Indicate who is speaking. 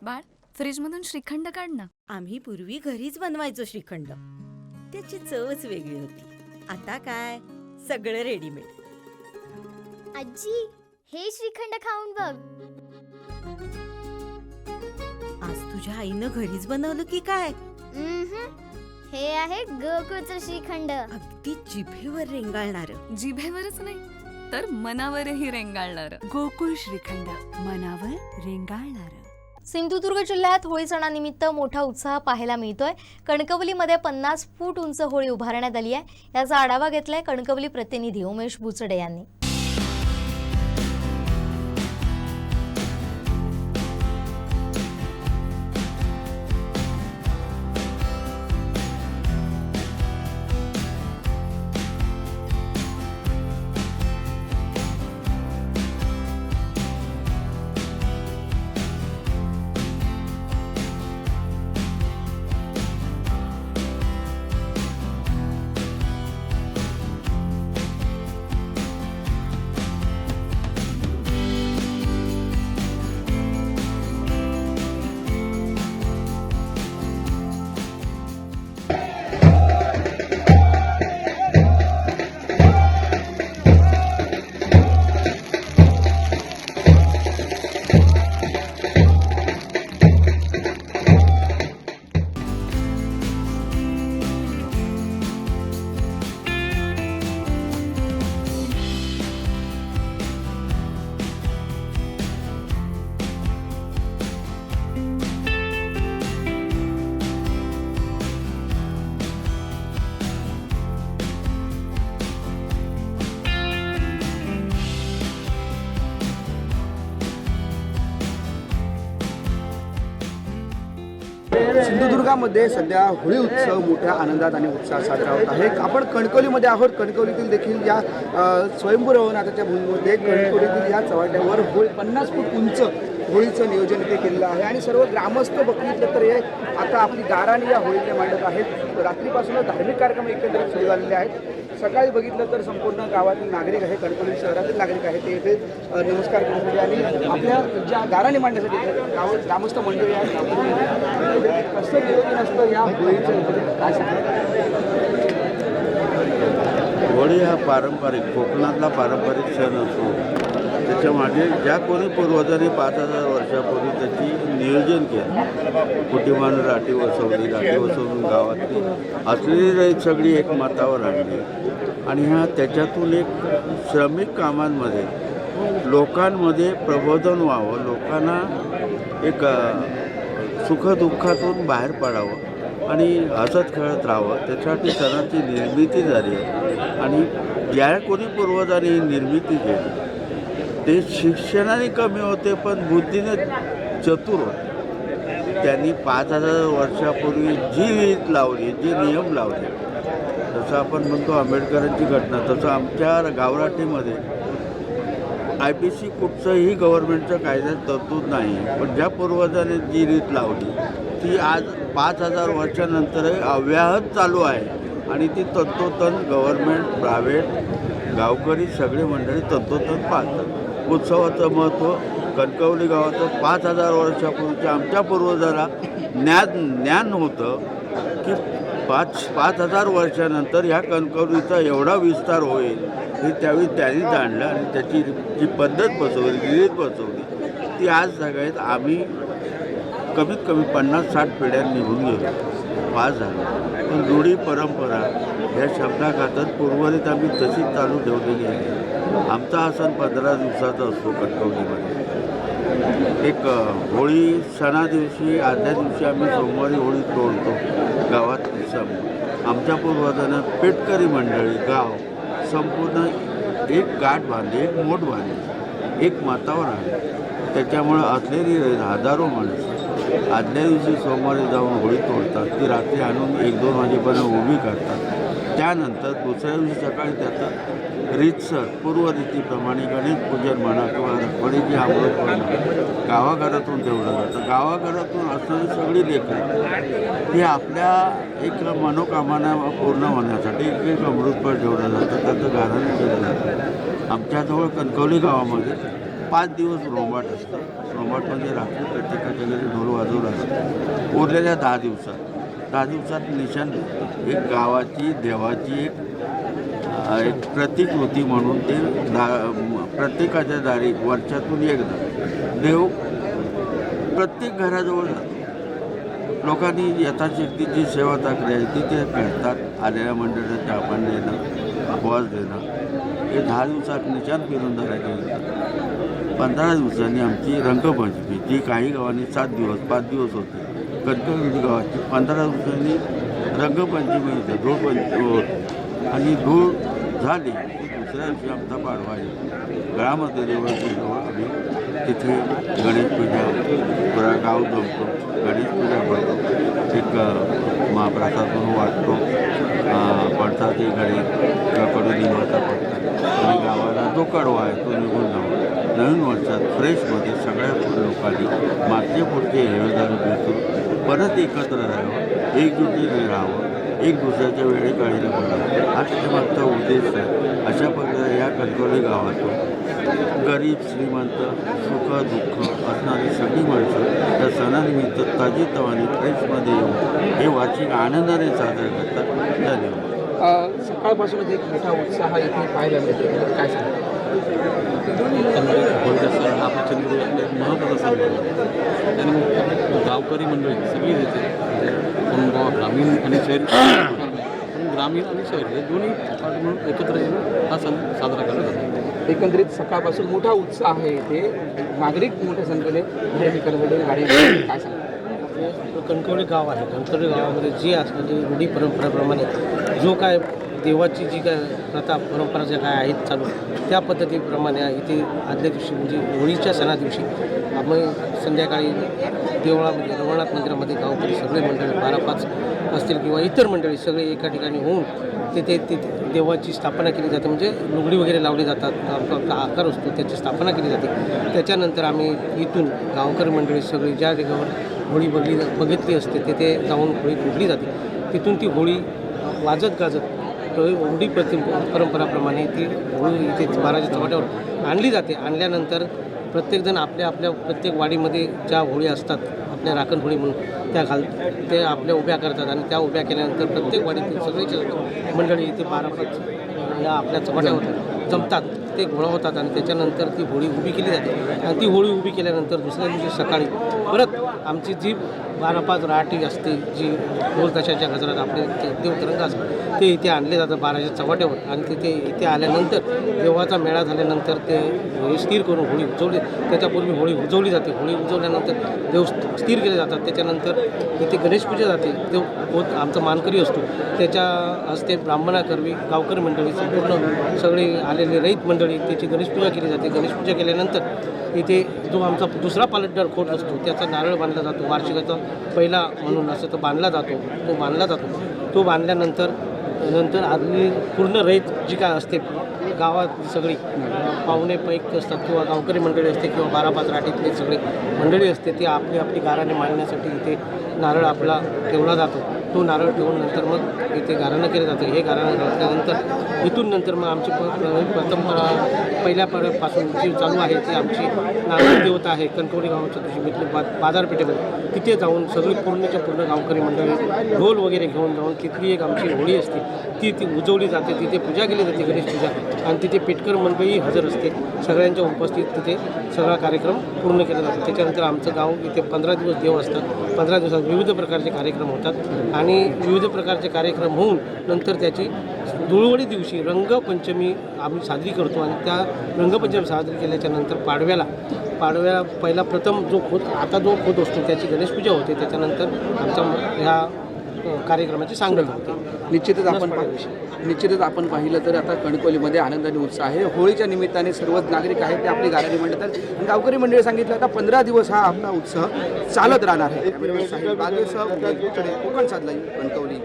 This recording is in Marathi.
Speaker 1: बाळ, फ्रीजमधून श्रीखंड काढ ना.
Speaker 2: आम्ही पूर्वी घरीच बनवायचो श्रीखंड. त्याची चवच वेगळी होती. आता काय सगळं रेडीमेड.
Speaker 3: आजी, हे श्रीखंड खाऊन बघ.
Speaker 2: आज तुझ्या आईनं घरीच बनवलं की काय?
Speaker 3: हे आहे गोकुळचं श्रीखंड.
Speaker 2: अगदी जिभेवर रेंगाळणार.
Speaker 1: जिभेवरच नाही तर मनावरही रेंगाळणार.
Speaker 4: गोकुळ श्रीखंड, मनावर रेंगाळणार.
Speaker 5: सिंधुदुर्ग जिल्ह्यात होळी सणानिमित्त मोठा उत्साह पाहायला मिळतोय. कणकवलीमध्ये 50 फूट उंच होळी उभारण्यात आली आहे. याचा आढावा घेतलाय कणकवली प्रतिनिधी उमेश बुचडे यांनी.
Speaker 6: सिंधुदुर्गामध्ये सध्या होळी उत्सव मोठ्या आनंदात आणि उत्साहात साजरा होत आहे. आपण कणकवलीमध्ये आहोत. कणकवलीतील देखील या स्वयंभू रवनाथाच्या भूमीमध्ये कणकवलीतील या चव्हाट्यावर 50 फूट उंच होळीचं नियोजन इथे केलेलं आहे आणि सर्व ग्रामस्थ बघितलं तर हे आता आपली गाराणी या होळीने मांडत आहेत. रात्रीपासूनच धार्मिक कार्यक्रम एकत्रित सुरू झालेले आहेत. सकाळी बघितलं तर संपूर्ण गावातील नागरिक आहे, कणकवली शहरातील नागरिक आहे, ते इथे नमस्कार करण्यासाठी आणि आपल्या ज्या गाराणी मांडण्यासाठी ग्रामस्थ मंडळी आहेत. कसं नियोजन असतं या होळीचं काय सांगतात?
Speaker 7: होळी हा पारंपरिक कोकणातला पारंपरिक सण असतो. त्याच्यामागे ज्या कोणी पूर्वजांनी 5000 वर्षापूर्वी त्याची नियोजन केलं, कुटुंबानं राठी बसवून गावातली असलेली रहित सगळी एक मतावर आणली आणि त्याच्यातून एक श्रमिक कामांमध्ये लोकांमध्ये प्रबोधन व्हावं, लोकांना एक सुखदुःखातून बाहेर पडावं आणि हसत खेळत राहावं, त्याच्यासाठी सणाची निर्मिती झाली आहे. आणि ज्या कोणी पूर्वजांनी ही निर्मिती केली ते शिक्षणाने कमी होते पण बुद्धीने चतुर होते. त्यांनी 5000 वर्षापूर्वी जी रीत लावली, जे नियम लावले, जसं आपण म्हणतो आंबेडकरांची घटना, तसं आमच्या गावराटीमध्ये IPC कुठचंही गव्हर्नमेंटचं कायद्यात तरतूद नाही. पण ज्या पूर्वजांनी जी रीत लावली ती आज 5000 वर्षानंतरही अव्याहत चालू आहे आणि ती तंतोतंत गव्हर्नमेंट, प्रायव्हेट, गावकरी सगळे मंडळी तंतोतंत पाळतात. उत्सवाचं महत्त्व कणकवली गावाचं 5000 वर्षापूर्वीच्या आमच्या पूर्वजाला ज्ञान होतं की 5000 वर्षानंतर ह्या कणकवलीचा एवढा विस्तार होईल हे त्यावेळी त्यांनी जाणलं आणि त्याची जी पद्धत बसवली, रीत बसवली ती आज सगळ्यात आम्ही कमीत कमी 50-60 पिढ्या निघून गेलो, पास झालो. पण रूढी परंपरा या शब्दाखातर पूर्वरित आम्ही तशीच चालू ठेवलेली आहे. आमचा हा सण 15 दिवसाचा असतो कणकवलीमध्ये. एक होळी सणा दिवशी आदल्या दिवशी आम्ही सोमवारी होळी तोडतो गावात. आमच्या पूर्वजांना पेटकरी मंडळी गाव संपूर्ण एक गाठ बांधली, एक मोठ बांधली, एक मातावर आली. त्याच्यामुळं असलेली हजारो माणसं आदल्या दिवशी सोमवारी जाऊन होळी तोडतात. ती रात्री आणून 1-2 वाजेपर्यंत उभी करतात. त्यानंतर दुसऱ्या दिवशी सकाळी त्याचं रीतसर पूर्वरीतीप्रमाणे गणेश पूजन म्हणा किंवा रखवडीची अमृत म्हणा गावाघरातून ठेवलं जातं. गावाघरातून असणारी सगळी लेकरं ही आपल्या एक मनोकामना पूर्ण होण्यासाठी एक अमृतफळ ठेवलं जातं, त्याचं गारण केलं जातं. आमच्याजवळ कणकवली गावामध्ये 5 दिवस रोमाट असतं. रोमाटमध्ये रात्री प्रत्येकाच्या घरी ढोल वाजवला जातो. उरलेल्या 10 दिवसात निशाण एक गावाची देवाची एक प्रतिकृती म्हणून ते प्रत्येकाच्या दारी वर्षातून एकदा देव प्रत्येक घराजवळ जातो. लोकांनी यथाशक्तीची सेवा ताकदी आहे ती ते करतात. आलेल्या मंडळाला चहा पाणी देणं, उपवास देणं, हे 10 दिवसात निशाण फिरून धरायचे. 15 दिवसांनी आमची रंगपंचमी, जी काही गावांनी 7 दिवस 5 दिवस होते, कणकवली गावाची 15 दिवसांनी रंगपंचमी होते, धूळपंचमी होते. आणि धूळ झाली की दुसऱ्या दिवशी आमचा पाडवा आहे. गळामध्ये जवळ आम्ही तिथे गणेश पूजा, पुरा गाव जमतो, गणेश पूजा करतो, एक महाप्रसाद म्हणून वाटतो. पडसाची गणेश कडुलिंबाचा पडतात आणि गावाला जो कडवा आहे तो निघून जाऊन नवीन वर्षात फ्रेशमध्ये सगळ्या लोकांनी मागच्या पुढचे हेवेदारी भेटून परत एकत्र राहावं, एकजुटीने राहावं, एक दुसऱ्याच्या वेळेकाळीला पडावं, हा त्यामागचा उद्देश आहे. अशा प्रकारे या कणकवली गावातून गरीब श्रीमंत सुख दुःख असणारी सगळी माणसं त्या सणानिमित्त ताजीतवानी फ्रेशमध्ये येऊन हे वार्षिक आनंदाने साजरे करतात. धन्यवाद.
Speaker 6: सकाळपासूनच एक मोठा उत्साह इथे पाहायला मिळतो, काय सांगा?
Speaker 8: होळीचा सण हा आपल्या चंद्रपूरला एक महत्त्वाचा सण आहे. आणि गावकरी मंडळी सगळी येते, पण ग्रामीण आणि शहरी ग्रामीण आणि शहरी हे दोन्ही पार्टी म्हणून एकत्र येऊन हा सण साजरा केला जातो.
Speaker 6: एकंदरीत सकाळपासून मोठा उत्साह आहे इथे, नागरिक मोठ्या संख्येने गाडी काय सांगा?
Speaker 9: कणकवली गाव आहे. कणकवली गावामध्ये जी असणारी रूढी परंपरेप्रमाणे जो काय देवाची जी काय प्रथा परंपरा ज्या काय आहेत चालू, त्या पद्धतीप्रमाणे इथे आदल्या दिवशी म्हणजे होळीच्या सणा दिवशी आम्ही संध्याकाळी देवळामध्ये रवळनाथ मंदिरामध्ये गावकरी सगळे मंडळी 12-5 असतील किंवा इतर मंडळी सगळे एका ठिकाणी होऊन तिथे देवाची स्थापना केली जाते. म्हणजे लुगडी वगैरे लावली जातात, आपला आकार असतो त्याची स्थापना केली जाते. त्याच्यानंतर आम्ही इथून गावकरी मंडळी सगळी ज्या ठिकाणावर होळी बघितली असते तिथे जाऊन होळी फोडली जाते. तिथून ती होळी वाजत गाजत रूढी परंपराप्रमाणे ती होळी इथे बाराच्या चव्हाट्यावर आणली जाते. आणल्यानंतर प्रत्येकजण आपल्या प्रत्येक वाडीमध्ये ज्या होळी असतात आपल्या राखण होळी म्हणून ते आपल्या उभ्या करतात. आणि त्या उभ्या केल्यानंतर प्रत्येक वाडीतील सगळेच मंडळी इथे 12-5 या आपल्या चव्हाट्यावर जमतात, ते गोळा होतात आणि त्याच्यानंतर ती होळी उभी केली जाते. आणि ती होळी उभी केल्यानंतर दुसऱ्या दिवशी सकाळी परत आमची जी 12-5 राहाटी असते, जी ढोल ताशाच्या गजरात आपले देवतरंग असतात, ते इथे आणले जातात 12च्या चव्हाट्यावर. आणि तिथे इथे आल्यानंतर देवाचा मेळा झाल्यानंतर ते स्थिर करून होळी उजवली, त्याच्यापूर्वी होळी उजवली जाते. होळी उजवल्यानंतर देव स्थिर केले जातात. त्याच्यानंतर इथे गणेश पूजा जाते. देव आमचा मानकरी असतो, त्याच्या हस्ते ब्राह्मणाकरवी गावकरी मंडळी संपूर्ण सगळे आलेले रईत मंडळी त्याची गणेश पूजा केली जाते. गणेश पूजा केल्यानंतर इथे जो आमचा दुसरा पालटदार खोट असतो त्याचा नारळ बांधला जातो. वार्षिकाचा पहिला म्हणून असं तो बांधला जातो. तो बांधल्यानंतर आदली पूर्ण रईत जी काय असते गावात सगळी पाहुणे पैक असतात किंवा गावकरी मंडळी असते किंवा 12-5 राठीतले सगळे मंडळी असते, ती आपली गाराने मांडण्यासाठी इथे नारळ आपला ठेवला जातो. तो नारळ ठेवून नंतर मग इथे गाराणं केलं जातं. हे गाराणं घातल्यानंतर इथून नंतर मग आमची प्रथम पहिल्यापासून जी चालू आहे ती आमची नारळ देवता आहे कणकवली गावाच्या दिवशी मिथली बाजारपेठेमध्ये. तिथे जाऊन सगळी पूर्णच्या पूर्ण गावकरी मंडळी ढोल वगैरे घेऊन जाऊन तिथली एक आमची होळी असते ती उजवली जाते. तिथे पूजा केली जाते, गणेश पूजा. आणि तिथे पेटकर मंडळी हजर असते. सगळ्यांच्या उपस्थित तिथे सगळा कार्यक्रम पूर्ण केला जातो. त्याच्यानंतर आमचं गाव इथे 15 दिवस देव असतात. 15 दिवसात विविध प्रकारचे कार्यक्रम होतात आणि विविध प्रकारचे कार्यक्रम होऊन नंतर त्याची धुळवडी दिवशी रंगपंचमी आम्ही साजरी करतो. आणि त्या रंगपंचमी साजरी केल्याच्या नंतर पाडव्याला पहिला प्रथम जो खोत असतो त्याची गणेश पूजा होते. त्याच्यानंतर आमच्या ह्या कार्यक्रमाची सांगड होते.
Speaker 6: निश्चितच आपण पाहिलं तर आता कणकवलीमध्ये आनंदाने उत्साह आहे. होळीच्या निमित्ताने सर्वच नागरिक आहेत ते आपली गाराणी म्हणतात. गावकरी मंडळी सांगितलं आता 15 दिवस हा आपला उत्सव चालत राहणार आहे. कोकण साधला कणकवली.